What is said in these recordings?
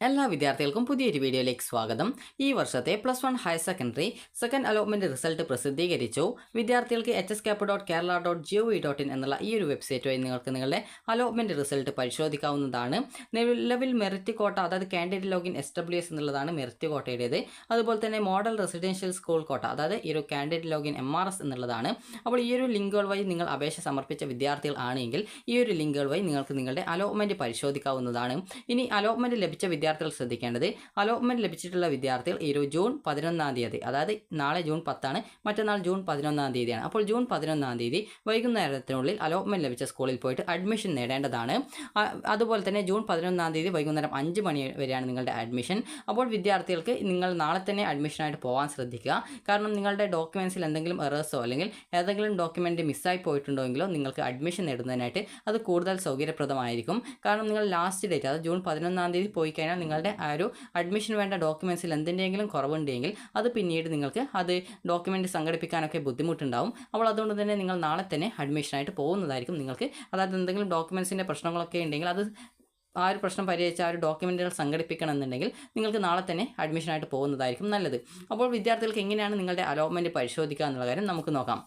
എല്ലാ വിദ്യാർത്ഥികൾക്കും പുതിയൊരു വീഡിയോയിലേക്ക് സ്വാഗതം. ഈ വർഷത്തെ +1 higher secondary second allotment result പ്രസിദ്ധീകരിച്ചു. വിദ്യാർത്ഥികൾക്ക് hscap.kerala.gov.in എന്നുള്ള ഈ ഒരു വെബ്സൈറ്റ് വഴി നിങ്ങൾക്ക് നിങ്ങളുടെ അലോട്ട്മെന്റ് റിസൾട്ട് പരിശോധിക്കാവുന്നതാണ്. നിലവിൽ മെറിറ്റ് കോട്ട, അതായത് കാൻഡിഡേറ്റ് ലോഗിൻ SWS എന്നുള്ളതാണ് മെറിറ്റ് കോട്ടയുടേത്. അതുപോലെ തന്നെ മോഡൽ റെസിഡൻഷ്യൽ സ്കൂൾ കോട്ട, അതായത് ഈ ഒരു കാൻഡിഡേറ്റ് ലോഗിൻ MRS എന്നുള്ളതാണ്. അപ്പോൾ ഈ ഒരു ലിങ്കുകൾ വഴി നിങ്ങൾ അപേക്ഷ സമർപ്പിച്ച വിദ്യാർത്ഥികൾ ആണെങ്കിൽ ഈ ഒരു ലിങ്കുകൾ വഴി നിങ്ങൾക്ക് നിങ്ങളുടെ അലോട്ട്മെന്റ് പരിശോധിക്കാവുന്നതാണ്. ഇനി അലോട്ട്മെന്റ് ലഭിച്ച വിദ്യാർത്ഥികൾ ശ്രദ്ധിക്കേണ്ടത്, അലോട്ട്മെന്റ് ലഭിച്ചിട്ടുള്ള വിദ്യാർത്ഥികൾ ഈ ജൂൺ 11-ാം തീയതി, അതായത് നാളെ ജൂൺ 10 മറ്റന്നാൾ ജൂൺ 11-ാം തീയതിയാണ്. അപ്പോൾ ജൂൺ 11-ാം തീയതി വൈകുന്നേരത്തിനുള്ളിൽ അലോട്ട്മെന്റ് ലഭിച്ച സ്കൂളിൽ പോയിട്ട് അഡ്മിഷൻ നേടേണ്ടതാണ്. അതുപോലെ തന്നെ ജൂൺ 11-ാം തീയതി വൈകുന്നേരം 5 മണി വരെയാണ് നിങ്ങളുടെ അഡ്മിഷൻ. അപ്പോൾ വിദ്യാർത്ഥികൾക്ക് നിങ്ങൾ നാളെ തന്നെ അഡ്മിഷനായിട്ട് പോകാൻ ശ്രദ്ധിക്കുക. കാരണം നിങ്ങളുടെ ഡോക്യുമെൻസിൽ എന്തെങ്കിലും എറേഴ്സോ അല്ലെങ്കിൽ ഏതെങ്കിലും ഡോക്യുമെന്റ് മിസ്സായി പോയിട്ടുണ്ടെങ്കിലോ നിങ്ങൾക്ക് അഡ്മിഷൻ നേടുന്നതിനായിട്ട് അത് കൂടുതൽ സൗകര്യപ്രദമായിരിക്കും. കാരണം നിങ്ങൾ ലാസ്റ്റ് ഡേറ്റ്, അതായത് ജൂൺ 11-ാം തീയതി പോയി കഴിഞ്ഞാൽ നിങ്ങളുടെ ആ ഒരു അഡ്മിഷൻ വേണ്ട ഡോക്യുമെൻസിൽ എന്തെങ്കിലും കുറവുണ്ടെങ്കിൽ അത് പിന്നീട് നിങ്ങൾക്ക് അത് ഡോക്യുമെൻ്റ് സംഘടിപ്പിക്കാനൊക്കെ ബുദ്ധിമുട്ടുണ്ടാവും. അപ്പോൾ അതുകൊണ്ട് തന്നെ നിങ്ങൾ നാളെ തന്നെ അഡ്മിഷനായിട്ട് പോകുന്നതായിരിക്കും നിങ്ങൾക്ക്. അതായത് എന്തെങ്കിലും ഡോക്യുമെൻസിൻ്റെ പ്രശ്നങ്ങളൊക്കെ ഉണ്ടെങ്കിൽ അത് ആ ഒരു പ്രശ്നം പരിഹരിച്ച് ആ ഒരു ഡോക്യുമെൻറ്റുകൾ സംഘടിപ്പിക്കണമെന്നുണ്ടെങ്കിൽ നിങ്ങൾക്ക് നാളെ തന്നെ അഡ്മിഷനായിട്ട് പോകുന്നതായിരിക്കും നല്ലത്. അപ്പോൾ വിദ്യാർത്ഥികൾക്ക് എങ്ങനെയാണ് നിങ്ങളുടെ അലോട്ട്മെൻറ്റ് പരിശോധിക്കുക എന്നുള്ള കാര്യം നമുക്ക് നോക്കാം.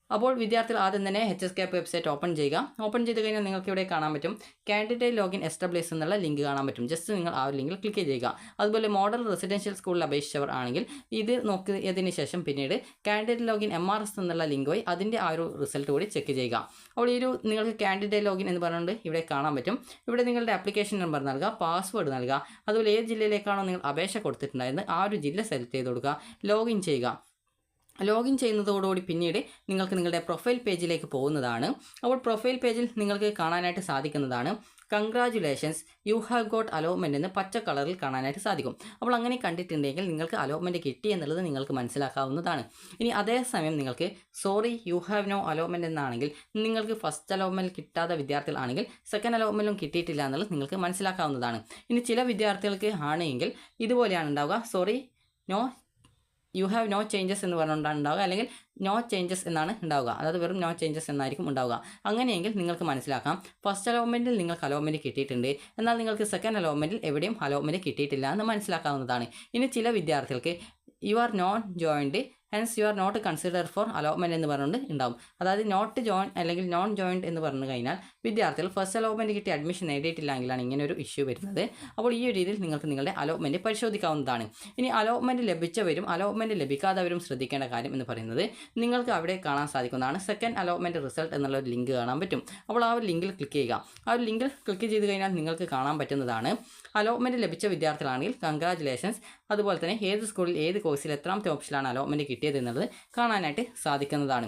അപ്പോൾ വിദ്യാർത്ഥികൾ ആദ്യം തന്നെ hscap വെബ്സൈറ്റ് ഓപ്പൺ ചെയ്യുക. ഓപ്പൺ ചെയ്ത് കഴിഞ്ഞാൽ നിങ്ങൾക്ക് ഇവിടെ കാണാൻ പറ്റും കാൻഡിഡേറ്റ് ലോഗിൻ SWS എന്നുള്ള ലിങ്ക് കാണാൻ പറ്റും. ജസ്റ്റ് നിങ്ങൾ ആ ഒരു ലിങ്കിൽ ക്ലിക്ക് ചെയ്യുക. അതുപോലെ മോഡൽ റെസിഡൻഷ്യൽ സ്കൂളിൽ അപേക്ഷിച്ചവർ ആണെങ്കിൽ ഇത് നോക്കിയതിന് ശേഷം പിന്നീട് കാൻഡിഡേറ്റ് ലോഗിൻ MRS എന്നുള്ള ലിങ്ക് വഴി അതിൻ്റെ ആ ഒരു റിസൾട്ട് കൂടി ചെക്ക് ചെയ്യുക. അപ്പോൾ ഈ ഒരു നിങ്ങൾക്ക് കാൻഡിഡേറ്റ് ലോഗിൻ എന്ന് പറഞ്ഞുകൊണ്ട് ഇവിടെ കാണാൻ പറ്റും. ഇവിടെ നിങ്ങളുടെ ആപ്ലിക്കേഷൻ നമ്പർ നൽകുക, പാസ്വേഡ് നൽകുക, അതുപോലെ ഏത് ജില്ലയിലേക്കാണോ നിങ്ങൾ അപേക്ഷ കൊടുത്തിട്ടുണ്ടായിരുന്നത് ആ ഒരു ജില്ല സെലക്ട് ചെയ്ത് കൊടുക്കുക, ലോഗിൻ ചെയ്യുക. ലോഗിൻ ചെയ്യുന്നതോടുകൂടി പിന്നീട് നിങ്ങൾക്ക് നിങ്ങളുടെ പ്രൊഫൈൽ പേജിലേക്ക് പോകുന്നതാണ്. അപ്പോൾ പ്രൊഫൈൽ പേജിൽ നിങ്ങൾക്ക് കാണാനായിട്ട് സാധിക്കുന്നതാണ് congratulations you have got allotment എന്ന് പച്ച കളറിൽ കാണാനായിട്ട് സാധിക്കും. അപ്പോൾ അങ്ങനെ കണ്ടിട്ടുണ്ടെങ്കിൽ നിങ്ങൾക്ക് അലോട്ട്മെൻറ്റ് കിട്ടി എന്നുള്ളത് നിങ്ങൾക്ക് മനസ്സിലാക്കാവുന്നതാണ്. ഇനി അതേസമയം നിങ്ങൾക്ക് sorry you have no allotment എന്നാണെങ്കിൽ നിങ്ങൾക്ക് ഫസ്റ്റ് അലോട്ട്മെൻറ്റ് കിട്ടാത്ത വിദ്യാർത്ഥികളാണെങ്കിൽ സെക്കൻഡ് അലോട്ട്മെൻറ്റും കിട്ടിയിട്ടില്ല എന്നുള്ളത് നിങ്ങൾക്ക് മനസ്സിലാക്കാവുന്നതാണ്. ഇനി ചില വിദ്യാർത്ഥികൾക്ക് ആണെങ്കിൽ ഇതുപോലെയാണ് ഉണ്ടാവുക, sorry no you have no changes എന്ന് പറഞ്ഞുകൊണ്ടാണ് ഉണ്ടാവുക, അല്ലെങ്കിൽ നോ ചേഞ്ചസ് എന്നാണ് ഉണ്ടാവുക, അതായത് വെറും നോ ചേഞ്ചസ് എന്നായിരിക്കും ഉണ്ടാവുക. അങ്ങനെയെങ്കിൽ നിങ്ങൾക്ക് മനസ്സിലാക്കാം ഫസ്റ്റ് അലോട്ട്മെൻറ്റിൽ നിങ്ങൾക്ക് അലോട്ട്മെൻറ്റ് കിട്ടിയിട്ടുണ്ട്, എന്നാൽ നിങ്ങൾക്ക് സെക്കൻഡ് അലോട്ട്മെൻറ്റിൽ എവിടെയും അലോട്ട്മെൻറ്റ് കിട്ടിയിട്ടില്ല എന്ന് മനസ്സിലാക്കാവുന്നതാണ്. ഇനി ചില വിദ്യാർത്ഥികൾക്ക് you are not joined hence you are not consider for allotment എന്ന് പറഞ്ഞുകൊണ്ട് ഉണ്ടാവും. അതായത് നോട്ട് ജോയിൻ അല്ലെങ്കിൽ നോൺ ജോയിൻഡ് എന്ന് പറഞ്ഞു കഴിഞ്ഞാൽ വിദ്യാർത്ഥികൾ ഫസ്റ്റ് അലോട്ട്മെൻറ്റ് കിട്ടി അഡ്മിഷൻ നേടിയിട്ടില്ലെങ്കിലാണ് ഇങ്ങനെ ഒരു ഇഷ്യൂ വരുന്നത്. അപ്പോൾ ഈ ഒരു രീതിയിൽ നിങ്ങൾക്ക് നിങ്ങളുടെ അലോട്ട്മെൻറ്റ് പരിശോധിക്കാവുന്നതാണ്. ഇനി അലോട്ട്മെൻറ്റ് ലഭിച്ചവരും അലോട്ട്മെൻറ്റ് ലഭിക്കാത്തവരും ശ്രദ്ധിക്കേണ്ട കാര്യം എന്ന് പറയുന്നത്, നിങ്ങൾക്ക് അവിടെ കാണാൻ സാധിക്കുന്നതാണ് സെക്കൻഡ് അലോട്ട്മെൻറ്റ് റിസൾട്ട് എന്നുള്ള ഒരു ലിങ്ക് കാണാൻ പറ്റും. അപ്പോൾ ആ ഒരു ലിങ്കിൽ ക്ലിക്ക് ചെയ്യുക. ആ ഒരു ലിങ്കിൽ ക്ലിക്ക് ചെയ്ത് കഴിഞ്ഞാൽ നിങ്ങൾക്ക് കാണാൻ പറ്റുന്നതാണ് അലോട്ട്മെൻറ്റ് ലഭിച്ച വിദ്യാർത്ഥികളാണെങ്കിൽ കൺഗ്രാജുലേഷൻസ്, അതുപോലെ തന്നെ ഏത് സ്കൂളിൽ ഏത് കോഴ്സിൽ എത്രാമത്തെ ഓപ്ഷനിലാണ് അലോട്ട്മെൻറ്റ് കിട്ടിയത് എന്നുള്ളത് കാണാനായിട്ട് സാധിക്കുന്നതാണ്.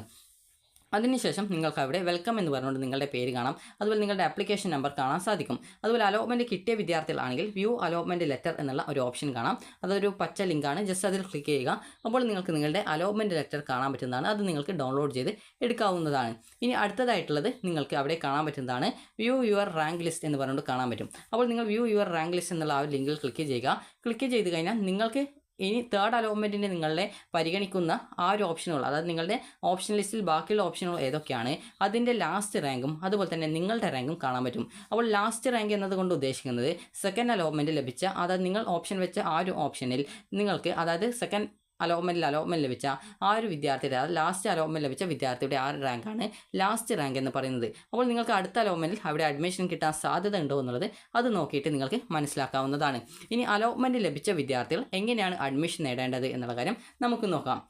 അതിനുശേഷം നിങ്ങൾക്ക് അവിടെ വെൽക്കം എന്ന് പറഞ്ഞുകൊണ്ട് നിങ്ങളുടെ പേര് കാണാം, അതുപോലെ നിങ്ങളുടെ ആപ്ലിക്കേഷൻ നമ്പർ കാണാൻ സാധിക്കും. അതുപോലെ അലോട്ട്മെൻറ്റ് കിട്ടിയ വിദ്യാർത്ഥികളാണെങ്കിൽ വ്യൂ അലോട്ട്മെൻറ്റ് ലെറ്റർ എന്നുള്ള ഒരു ഓപ്ഷൻ കാണാം. അതൊരു പച്ച ലിങ്കാണ്, ജസ്റ്റ് അതിൽ ക്ലിക്ക് ചെയ്യുക. അപ്പോൾ നിങ്ങൾക്ക് നിങ്ങളുടെ അലോട്ട്മെൻറ്റ് ലെറ്റർ കാണാൻ പറ്റുന്നതാണ്. അത് നിങ്ങൾക്ക് ഡൗൺലോഡ് ചെയ്ത് എടുക്കാവുന്നതാണ്. ഇനി അടുത്തതായിട്ടുള്ളത് നിങ്ങൾക്ക് അവിടെ കാണാൻ പറ്റുന്നതാണ് വ്യൂ യുവർ റാങ്ക് ലിസ്റ്റ് എന്ന് പറഞ്ഞുകൊണ്ട് കാണാൻ പറ്റും. അപ്പോൾ നിങ്ങൾ വ്യൂ യുവർ റാങ്ക് ലിസ്റ്റ് എന്നുള്ള ആ ഒരു ലിങ്കിൽ ക്ലിക്ക് ചെയ്യുക. ക്ലിക്ക് ചെയ്ത് കഴിഞ്ഞാൽ നിങ്ങൾക്ക് ഇനി തേർഡ് അലോട്ട്മെൻറ്റിൻ്റെ നിങ്ങളെ പരിഗണിക്കുന്ന ആ ഒരു ഓപ്ഷനുകൾ, അതായത് നിങ്ങളുടെ ഓപ്ഷൻ ലിസ്റ്റിൽ ബാക്കിയുള്ള ഓപ്ഷനുകൾ ഏതൊക്കെയാണ് അതിൻ്റെ ലാസ്റ്റ് റാങ്കും അതുപോലെ തന്നെ നിങ്ങളുടെ റാങ്കും കാണാൻ പറ്റും. അപ്പോൾ ലാസ്റ്റ് റാങ്ക് എന്നതുകൊണ്ട് ഉദ്ദേശിക്കുന്നത് സെക്കൻഡ് അലോട്ട്മെൻറ്റ് ലഭിച്ച, അതായത് നിങ്ങൾ ഓപ്ഷൻ വെച്ച ആ ഒരു ഓപ്ഷനിൽ നിങ്ങൾക്ക്, അതായത് സെക്കൻഡ് അലോട്ട്മെൻറ്റ് ലഭിച്ച ആ ഒരു വിദ്യാർത്ഥിയുടെ, അതായത് ലാസ്റ്റ് അലോട്ട്മെൻറ്റ് ലഭിച്ച വിദ്യാർത്ഥിയുടെ ആ റാങ്കാണ് ലാസ്റ്റ് റാങ്ക് എന്ന് പറയുന്നത്. അപ്പോൾ നിങ്ങൾക്ക് അടുത്ത അലോട്ട്മെൻറ്റിൽ അവിടെ അഡ്മിഷൻ കിട്ടാൻ സാധ്യത ഉണ്ടോ എന്നുള്ളത് അത് നോക്കിയിട്ട് നിങ്ങൾക്ക് മനസ്സിലാക്കാവുന്നതാണ്. ഇനി അലോട്ട്മെൻറ്റ് ലഭിച്ച വിദ്യാർത്ഥികൾ എങ്ങനെയാണ് അഡ്മിഷൻ നേടേണ്ടത് എന്നുള്ള കാര്യം നമുക്ക് നോക്കാം.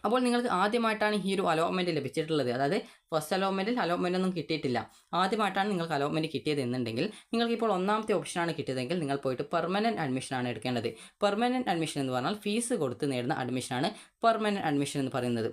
അപ്പോൾ നിങ്ങൾക്ക് ആദ്യമായിട്ടാണ് ഈ ഒരു അലോട്ട്മെൻറ്റ് ലഭിച്ചിട്ടുള്ളത്, അതായത് ഫസ്റ്റ് അലോട്ട്മെൻറ്റ് ഒന്നും കിട്ടിയിട്ടില്ല, ആദ്യമായിട്ടാണ് നിങ്ങൾക്ക് അലോട്ട്മെൻറ്റ് കിട്ടിയത് എന്നുണ്ടെങ്കിൽ നിങ്ങൾക്കിപ്പോൾ ഒന്നാമത്തെ ഓപ്ഷനാണ് കിട്ടിയതെങ്കിൽ നിങ്ങൾ പോയിട്ട് പെർമനൻറ്റ് അഡ്മിഷനാണ് എടുക്കേണ്ടത്. പെർമനൻറ്റ് അഡ്മിഷൻ എന്ന് പറഞ്ഞാൽ ഫീസ് കൊടുത്ത് നേടുന്ന അഡ്മിഷനാണ് പെർമനൻറ്റ് അഡ്മിഷൻ എന്ന് പറയുന്നത്.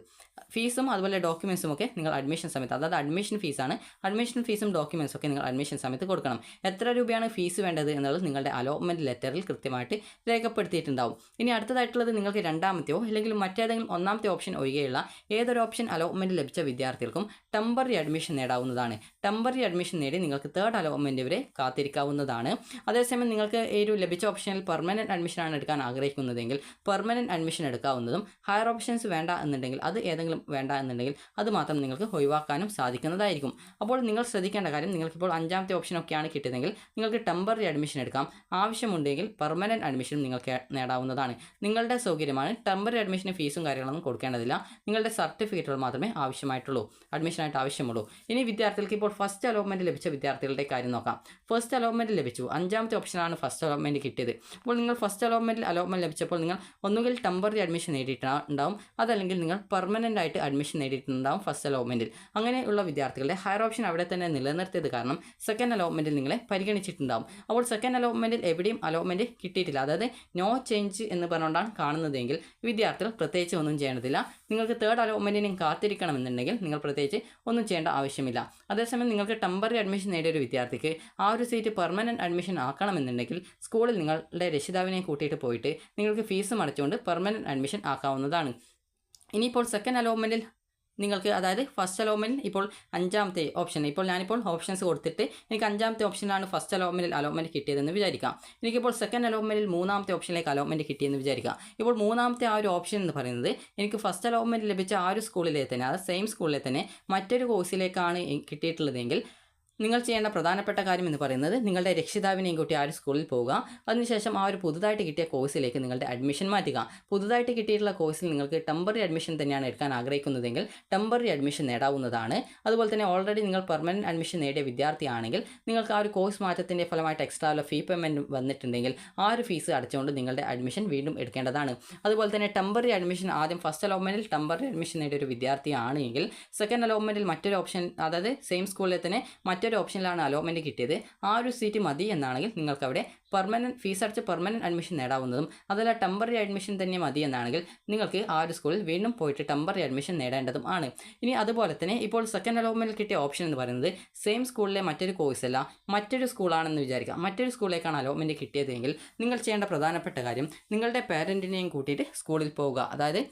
ഫീസും അതുപോലെ ഡോക്യുമെൻസും ഒക്കെ നിങ്ങൾ അഡ്മിഷൻ സമയത്ത്, അതായത് അഡ്മിഷൻ ഫീസാണ്, അഡ്മിഷൻ ഫീസും ഡോക്യുമെൻസും ഒക്കെ നിങ്ങൾ അഡ്മിഷൻ സമയത്ത് കൊടുക്കണം. എത്ര രൂപയാണ് ഫീസ് വേണ്ടത് എന്നുള്ളത് നിങ്ങളുടെ അലോട്ട്മെൻറ്റ് ലെറ്ററിൽ കൃത്യമായിട്ട് രേഖപ്പെടുത്തിയിട്ടുണ്ടാവും. ഇനി അടുത്തതായിട്ടുള്ളത് നിങ്ങൾക്ക് രണ്ടാമത്തെയോ അല്ലെങ്കിൽ മറ്റേതെങ്കിലും ഒന്നാമത്തെ ഓപ്ഷൻ ഒഴികെയുള്ള ഏതൊരു ഓപ്ഷൻ അലോട്ട്മെൻറ്റ് ലഭിച്ച വിദ്യാർത്ഥികൾക്കും ടെമ്പററി അഡ്മിഷൻ നേടാവുന്നതാണ്. ടെമ്പററി അഡ്മിഷൻ നേടി നിങ്ങൾക്ക് തേർഡ് അലോട്ട്മെൻറ്റ് വരെ കാത്തിരിക്കാവുന്നതാണ്. അതേസമയം നിങ്ങൾക്ക് ഈ ഒരു ലഭിച്ച ഓപ്ഷനിൽ പെർമനൻറ്റ് അഡ്മിഷനാണ് എടുക്കാൻ ആഗ്രഹിക്കുന്നതെങ്കിൽ പെർമനൻറ്റ് അഡ്മിഷൻ എടുക്കാവുന്നതും ഹയർ ഓപ്ഷൻസ് വേണ്ട എന്നുണ്ടെങ്കിൽ അത് ഏതെങ്കിലും വേണ്ട എന്നുണ്ടെങ്കിൽ അത് മാത്രം നിങ്ങൾക്ക് ഒഴിവാക്കാനും സാധിക്കുന്നതായിരിക്കും. അപ്പോൾ നിങ്ങൾ ശ്രദ്ധിക്കേണ്ട കാര്യം, നിങ്ങൾക്കിപ്പോൾ 5ാമത്തെ ഓപ്ഷനൊക്കെയാണ് കിട്ടിയതെങ്കിൽ നിങ്ങൾക്ക് ടെമ്പററി അഡ്മിഷൻ എടുക്കാം. ആവശ്യമുണ്ടെങ്കിൽ പെർമനൻറ്റ് അഡ്മിഷൻ നിങ്ങൾക്ക് നേടാവുന്നതാണ്. നിങ്ങളുടെ സൗകര്യമാണ്. ടെമ്പററി അഡ്മിഷന് ഫീസും കാര്യങ്ങളൊന്നും കൊടുക്കേണ്ടതില്ല. നിങ്ങളുടെ സർട്ടിഫിക്കറ്റുകൾ മാത്രമേ ആവശ്യമായിട്ടുള്ളൂ, അഡ്മിഷനായിട്ട് ആവശ്യമുള്ളൂ. ഇനി വിദ്യാർത്ഥികൾക്ക് ഇപ്പോൾ ഫസ്റ്റ് അലോട്ട്മെൻറ്റ് ലഭിച്ച വിദ്യാർത്ഥികളുടെ കാര്യം നോക്കാം. ഫസ്റ്റ് അലോട്ട്മെൻറ്റ് ലഭിച്ചു, 5ാമത്തെ ഓപ്ഷനാണ് ഫസ്റ്റ് അലോട്ട്മെൻറ്റ് കിട്ടിയത്. അപ്പോൾ നിങ്ങൾ ഫസ്റ്റ് അലോട്ട്മെൻറ്റ് ലഭിച്ചപ്പോൾ നിങ്ങൾ ഒന്നുകിൽ ടെമ്പററി അഡ്മിഷൻ നേടിയിട്ടുണ്ടാവും, അതല്ലെങ്കിൽ നിങ്ങൾ പെർമനൻ്റ് ആയിട്ട് അഡ്മിഷൻ നേടിയിട്ടുണ്ടാവും ഫസ്റ്റ് അലോട്ട്മെൻറ്റിൽ. അങ്ങനെയുള്ള വിദ്യാർത്ഥികളുടെ ഹയർ ഓപ്ഷൻ അവിടെ തന്നെ നിലനിർത്തിയത് കാരണം സെക്കൻഡ് അലോട്ട്മെൻറ്റിൽ നിങ്ങളെ പരിഗണിച്ചിട്ടുണ്ടാവും. അപ്പോൾ സെക്കൻഡ് അലോട്ട്മെൻറ്റിൽ എവിടെയും അലോട്ട്മെൻറ്റ് കിട്ടിയിട്ടില്ല, അതായത് നോ ചേഞ്ച് എന്ന് പറഞ്ഞുകൊണ്ടാണ് കാണുന്നതെങ്കിൽ വിദ്യാർത്ഥികൾ പ്രത്യേകിച്ച് ഒന്നും ചെയ്യേണ്ടതില്ല. നിങ്ങൾക്ക് തേർഡ് അലോട്ട്മെൻറ്റിനും കാത്തിരിക്കണമെന്നുണ്ടെങ്കിൽ നിങ്ങൾ പ്രത്യേകിച്ച് ഒന്നും ചെയ്യേണ്ട ആവശ്യമില്ല. അതേസമയം നിങ്ങൾക്ക് ടെമ്പററി അഡ്മിഷൻ നേടിയ ഒരു വിദ്യാർത്ഥിക്ക് ആ ഒരു സീറ്റ് പെർമനൻറ്റ് അഡ്മിഷൻ ആക്കണമെന്നുണ്ടെങ്കിൽ സ്കൂളിൽ നിങ്ങളുടെ രക്ഷിതാവിനെ കൂട്ടിയിട്ട് പോയിട്ട് നിങ്ങൾക്ക് ഫീസ് അടച്ചുകൊണ്ട് പെർമനൻറ്റ് അഡ്മിഷൻ ആക്കാവുന്നതാണ്. ഇനിയിപ്പോൾ സെക്കൻഡ് അലോട്ട്മെൻറ്റിൽ നിങ്ങൾക്ക്, അതായത് ഫസ്റ്റ് അലോട്ട്മെൻറ്റിൽ ഇപ്പോൾ 5ാമത്തെ ഓപ്ഷൻ, ഇപ്പോൾ ഞാനിപ്പോൾ ഓപ്ഷൻസ് കൊടുത്തിട്ട് എനിക്ക് 5ാമത്തെ ഓപ്ഷനിലാണ് ഫസ്റ്റ് അലോട്ട്മെൻറ്റ് കിട്ടിയതെന്ന് വിചാരിക്കാം. എനിക്കിപ്പോൾ സെക്കൻഡ് അലോട്ട്മെൻറ്റിൽ 3ാമത്തെ ഓപ്ഷനിലേക്ക് അലോട്ട്മെൻറ്റ് കിട്ടിയെന്ന് വിചാരിക്കാം. ഇപ്പോൾ 3ാമത്തെ ആ ഒരു ഓപ്ഷൻ എന്ന് പറയുന്നത് എനിക്ക് ഫസ്റ്റ് അലോട്ട്മെൻറ്റ് ലഭിച്ച ആ ഒരു സ്കൂളിലെ തന്നെ, അതായത് സെയിം സ്കൂളിലെ തന്നെ മറ്റൊരു കോഴ്സിലേക്കാണ് കിട്ടിയിട്ടുള്ളതെങ്കിൽ നിങ്ങൾ ചെയ്യേണ്ട പ്രധാനപ്പെട്ട കാര്യം എന്ന് പറയുന്നത് നിങ്ങളുടെ രക്ഷിതാവിനെയും കൂട്ടി ആ ഒരു സ്കൂളിൽ പോവുക. അതിനുശേഷം ആ ഒരു പുതുതായിട്ട് കിട്ടിയ കോഴ്സിലേക്ക് നിങ്ങളുടെ അഡ്മിഷൻ മാറ്റുക. പുതുതായിട്ട് കിട്ടിയിട്ടുള്ള കോഴ്സിൽ നിങ്ങൾക്ക് ടെമ്പററി അഡ്മിഷൻ തന്നെയാണ് എടുക്കാൻ ആഗ്രഹിക്കുന്നതെങ്കിൽ ടെമ്പററി അഡ്മിഷൻ നേടാവുന്നതാണ്. അതുപോലെ തന്നെ ഓൾറെഡി നിങ്ങൾ പെർമനൻറ്റ് അഡ്മിഷൻ നേടിയ വിദ്യാർത്ഥിയാണെങ്കിൽ നിങ്ങൾക്ക് ആ ഒരു കോഴ്സ് മാറ്റത്തിൻ്റെ ഫലമായിട്ട് എക്സ്ട്രാ ഫീ പേയ്മെൻറ്റ് വന്നിട്ടുണ്ടെങ്കിൽ ആ ഒരു ഫീസ് അടച്ചുകൊണ്ട് നിങ്ങളുടെ അഡ്മിഷൻ വീണ്ടും എടുക്കേണ്ടതാണ്. അതുപോലെ തന്നെ ടെമ്പററി അഡ്മിഷൻ ആദ്യം ഫസ്റ്റ് അലോട്ട്മെൻറ്റിൽ ടെമ്പററി അഡ്മിഷൻ നേടിയ ഒരു വിദ്യാർത്ഥിയാണെങ്കിൽ സെക്കൻഡ് അലോട്ട്മെൻറ്റിൽ മറ്റൊരു ഓപ്ഷൻ, അതായത് സെയിം സ്കൂളിൽ തന്നെ മറ്റൊരു ഓപ്ഷനിലാണ് അലോട്ട്മെൻറ്റ് കിട്ടിയത്, ആ ഒരു സീറ്റ് മതി എന്നാണെങ്കിൽ നിങ്ങൾക്ക് അവിടെ ഫീസ് അടച്ച് പെർമനൻറ്റ് അഡ്മിഷൻ നേടാവുന്നതും, അതല്ല ടെമ്പററി അഡ്മിഷൻ തന്നെ മതി എന്നാണെങ്കിൽ നിങ്ങൾക്ക് ആ ഒരു സ്കൂളിൽ വീണ്ടും പോയിട്ട് ടെമ്പററി അഡ്മിഷൻ നേടേണ്ടതും ആണ്. ഇനി അതുപോലെ തന്നെ ഇപ്പോൾ സെക്കൻഡ് അലോട്ട്മെൻറ്റിൽ കിട്ടിയ ഓപ്ഷൻ എന്ന് പറയുന്നത് സെയിം സ്കൂളിലെ മറ്റൊരു കോഴ്സല്ല, മറ്റൊരു സ്കൂളാണെന്ന് വിചാരിക്കാം. മറ്റൊരു സ്കൂളിലേക്കാണ് അലോട്ട്മെൻറ്റ് കിട്ടിയതെങ്കിൽ നിങ്ങൾ ചെയ്യേണ്ട പ്രധാനപ്പെട്ട കാര്യം നിങ്ങളുടെ പാരൻറ്റിനെയും കൂട്ടിയിട്ട് സ്കൂളിൽ പോവുക. അതായത്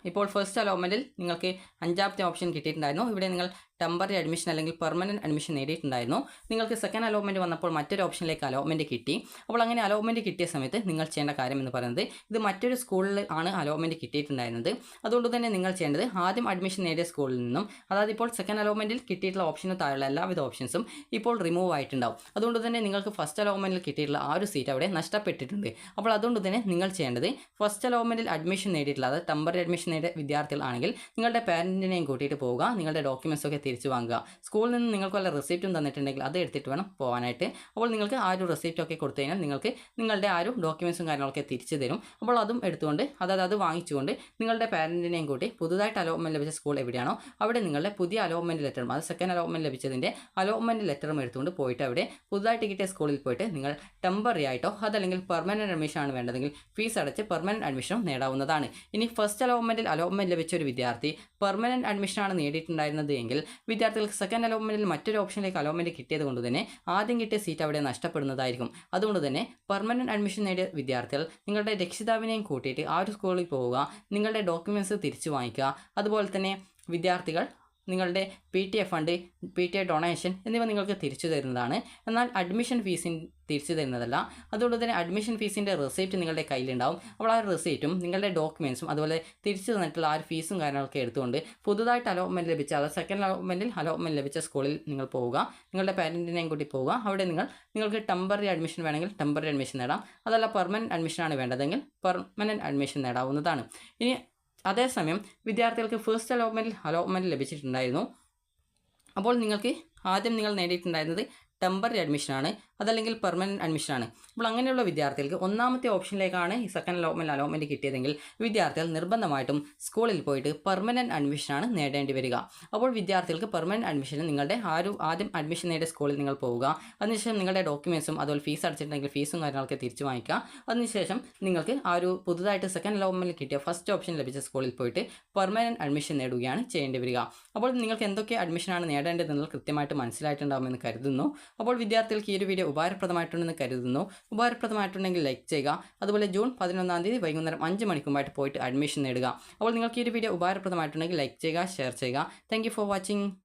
ഇപ്പോൾ ഫസ്റ്റ് അലോട്ട്മെൻറ്റിൽ നിങ്ങൾക്ക് 5ാമത്തെ ഓപ്ഷൻ കിട്ടിയിട്ടുണ്ടായിരുന്നു, ഇവിടെ നിങ്ങൾ ടെമ്പററി അഡ്മിഷൻ അല്ലെങ്കിൽ പെർമനൻറ്റ് അഡ്മിഷൻ നേടിയിട്ടുണ്ടായിരുന്നു. നിങ്ങൾക്ക് സെക്കൻഡ് അലോട്ട്മെൻറ്റ് വന്നപ്പോൾ മറ്റൊരു ഓപ്ഷനിലേക്ക് അലോട്ട്മെൻറ്റ് കിട്ടി. അപ്പോൾ അങ്ങനെ അലോട്ട്മെൻറ്റ് കിട്ടിയ സമയത്ത് നിങ്ങൾ ചെയ്യേണ്ട കാര്യം എന്ന് പറയുന്നത് ഇത് മറ്റൊരു സ്കൂളിൽ ആണ് അലോട്ട്മെൻറ്റ് കിട്ടിയിട്ടുണ്ടായിരുന്നത്. അതുകൊണ്ട് തന്നെ നിങ്ങൾ ചെയ്യേണ്ടത് ആദ്യം അഡ്മിഷൻ നേടിയ സ്കൂളിൽ നിന്നും, അതായത് ഇപ്പോൾ സെക്കൻഡ് അലോട്ട്മെൻറ്റിൽ കിട്ടിയിട്ടുള്ള ഓപ്ഷന് താഴെയുള്ള എല്ലാവിധ ഓപ്ഷൻസും ഇപ്പോൾ റിമൂവ് ആയിട്ടുണ്ടാവും. അതുകൊണ്ട് തന്നെ നിങ്ങൾക്ക് ഫസ്റ്റ് അലോട്ട്മെൻറ്റിൽ കിട്ടിയിട്ടുള്ള ആ ഒരു സീറ്റ് അവിടെ നഷ്ടപ്പെട്ടിട്ടുണ്ട്. അപ്പോൾ അതുകൊണ്ട് തന്നെ നിങ്ങൾ ചെയ്യേണ്ടത് ഫസ്റ്റ് അലോട്ട്മെൻറ്റിൽ അഡ്മിഷൻ നേടിയിട്ടുള്ള, അതായത് ടെമ്പററി അഡ്മിഷൻ നേടിയ വിദ്യാർത്ഥികളാണെങ്കിൽ നിങ്ങളുടെ പാരൻറ്റിനെയും കൂട്ടിയിട്ട് പോവുക. നിങ്ങളുടെ ഡോക്യുമെൻറ്റ്സ് ഒക്കെ തിരിച്ചു വാങ്ങുക. സ്കൂളിൽ നിന്ന് നിങ്ങൾക്ക് വല്ല റെസിപ്റ്റും തന്നിട്ടുണ്ടെങ്കിൽ അത് എടുത്തിട്ട് വേണം പോകാനായിട്ട്. അപ്പോൾ നിങ്ങൾക്ക് ആ ഒരു റെസിപ്റ്റ് ഒക്കെ കൊടുത്തു കഴിഞ്ഞാൽ നിങ്ങൾക്ക് നിങ്ങളുടെ ആ ഒരു ഡോക്യുമെൻറ്റ്സും കാര്യങ്ങളൊക്കെ തിരിച്ചു തരും. അപ്പോൾ അതും എടുത്തുകൊണ്ട്, അതായത് അത് വാങ്ങിച്ചുകൊണ്ട് നിങ്ങളുടെ പാരൻറ്റിനെയും കൂട്ടി പുതുതായിട്ട് അലോട്ട്മെൻറ്റ് ലഭിച്ച സ്കൂൾ എവിടെയാണോ അവിടെ നിങ്ങളുടെ പുതിയ അലോട്ട്മെൻറ്റ് ലെറ്ററും, അത് സെക്കൻഡ് അലോട്ട്മെൻറ്റ് ലഭിച്ചതിൻ്റെ അലോട്ട്മെൻറ്റ് ലെറ്ററും എടുത്തുകൊണ്ട് പോയിട്ട് അവിടെ പുതുതായിട്ട് കിട്ടിയ സ്കൂളിൽ പോയിട്ട് നിങ്ങൾ ടെമ്പററി ആയിട്ടോ അതല്ലെങ്കിൽ പെർമനൻറ്റ് അഡ്മിഷനാണ് വേണ്ടതെങ്കിൽ ഫീസ് അടച്ച് പെർമനൻറ്റ് അഡ്മിഷനും നേടാവുന്നതാണ്. ഇനി ഫസ്റ്റ് അലോട്ട്മെൻറ്റിൽ അലോട്ട്മെൻറ്റ് ലഭിച്ച ഒരു വിദ്യാർത്ഥി പെർമനൻറ്റ് അഡ്മിഷനാണ് നേടിയിട്ടുണ്ടായിരുന്നത് എങ്കിൽ വിദ്യാർത്ഥികൾക്ക് സെക്കൻഡ് അലോട്ട്മെൻറ്റിൽ മറ്റൊരു ഓപ്ഷനിലേക്ക് അലോട്ട്മെൻറ്റ് കിട്ടിയത് കൊണ്ട് തന്നെ ആദ്യം കിട്ടിയ സീറ്റ് അവിടെ നഷ്ടപ്പെടുന്നതായിരിക്കും. അതുകൊണ്ട് തന്നെ പെർമനൻറ്റ് അഡ്മിഷൻ നേടിയ വിദ്യാർത്ഥികൾ നിങ്ങളുടെ രക്ഷിതാവിനെയും കൂട്ടിയിട്ട് ആ ഒരു സ്കൂളിൽ പോവുക, നിങ്ങളുടെ ഡോക്യുമെൻറ്റ്സ് തിരിച്ചു വാങ്ങിക്കുക. അതുപോലെ തന്നെ വിദ്യാർത്ഥികൾ നിങ്ങളുടെ PTA ഫണ്ട്, PTA ഡൊണേഷൻ എന്നിവ നിങ്ങൾക്ക് തിരിച്ചു തരുന്നതാണ്. എന്നാൽ അഡ്മിഷൻ ഫീസിൻ തിരിച്ചു തരുന്നതല്ല. അതുകൊണ്ട് തന്നെ അഡ്മിഷൻ ഫീസിൻ്റെ റെസിപ്റ്റ് നിങ്ങളുടെ കയ്യിലുണ്ടാവും. അപ്പോൾ ആ റെസിപ്റ്റും നിങ്ങളുടെ ഡോക്യുമെൻറ്റ്സും അതുപോലെ തിരിച്ചു തന്നിട്ടുള്ള ആ ഒരു ഫീസും കാര്യങ്ങളൊക്കെ എടുത്തുകൊണ്ട് പുതുതായിട്ട് അലോട്ട്മെൻറ്റ് ലഭിച്ച, അതായത് സെക്കൻഡ് അലോട്ട്മെൻറ്റ് ലഭിച്ച സ്കൂളിൽ നിങ്ങൾ പോവുക, നിങ്ങളുടെ പാരൻറ്റിനെയും കൂട്ടി പോവുക. അവിടെ നിങ്ങൾക്ക് ടെമ്പററി അഡ്മിഷൻ വേണമെങ്കിൽ ടെമ്പററി അഡ്മിഷൻ നേടാം, അതല്ല പെർമനൻറ്റ് അഡ്മിഷനാണ് വേണ്ടതെങ്കിൽ പെർമനൻറ്റ് അഡ്മിഷൻ നേടാവുന്നതാണ്. ഇനി അതേസമയം വിദ്യാർത്ഥികൾക്ക് ഫസ്റ്റ് അലോട്ട്മെൻറ്റ് ലഭിച്ചിട്ടുണ്ടായിരുന്നു. അപ്പോൾ നിങ്ങൾക്ക് ആദ്യം നിങ്ങൾ നേടിയിട്ടുണ്ടായിരുന്നത് ടെമ്പററി അഡ്മിഷനാണ്, അതല്ലെങ്കിൽ പെർമനൻറ്റ് അഡ്മിഷനാണ്. അപ്പോൾ അങ്ങനെയുള്ള വിദ്യാർത്ഥികൾക്ക് ഒന്നാമത്തെ ഓപ്ഷനിലേക്കാണ് ഈ സെക്കൻഡ് അലോട്ട്മെൻറ്റ് കിട്ടിയതെങ്കിൽ വിദ്യാർത്ഥികൾ നിർബന്ധമായിട്ടും സ്കൂളിൽ പോയിട്ട് പെർമനൻറ്റ് അഡ്മിഷനാണ് നേടേണ്ടി വരിക. അപ്പോൾ വിദ്യാർത്ഥികൾക്ക് പെർമനൻറ്റ് അഡ്മിഷന് നിങ്ങളുടെ ആദ്യം അഡ്മിഷൻ നേടിയ സ്കൂളിൽ നിങ്ങൾ പോവുക. അതിനുശേഷം നിങ്ങളുടെ ഡോക്യുമെൻറ്റ്സും അതുപോലെ ഫീസ് അടച്ചിട്ടുണ്ടെങ്കിൽ ഫീസും കാര്യങ്ങളൊക്കെ തിരിച്ചു വാങ്ങിക്കുക. അതിനുശേഷം നിങ്ങൾക്ക് ആ ഒരു പുതുതായിട്ട് സെക്കൻഡ് അലോട്ട്മെൻറ്റ് കിട്ടിയ ഫസ്റ്റ് ഓപ്ഷൻ ലഭിച്ച സ്കൂളിൽ പോയിട്ട് പെർമനൻറ്റ് അഡ്മിഷൻ നേടുകയാണ് ചെയ്യേണ്ടി വരിക. അപ്പോൾ നിങ്ങൾക്ക് എന്തൊക്കെ അഡ്മിഷനാണ് നേടേണ്ടതെന്നുള്ളത് കൃത്യമായിട്ട് മനസ്സിലായിട്ടുണ്ടാകുമെന്ന് കരുതുന്നു. അപ്പോൾ വിദ്യാർത്ഥികൾക്ക് ഈ ഒരു വീഡിയോ ഉപകാരപ്രദമായിട്ടുണ്ടെന്ന് കരുതുന്നു. ഉപകാരപ്രദമായിട്ടുണ്ടെങ്കിൽ ലൈക്ക് ചെയ്യുക. അതുപോലെ ജൂൺ 11-ാം തീയതി വൈകുന്നേരം 5 മണിക്കുമായിട്ട് പോയിട്ട് അഡ്മിഷൻ നേടുക. അപ്പോൾ നിങ്ങൾക്ക് ഈ ഒരു വീഡിയോ ഉപകാരപ്രദമായിട്ടുണ്ടെങ്കിൽ ലൈക്ക് ചെയ്യുക, ഷെയർ ചെയ്യുക. Thank you for watching.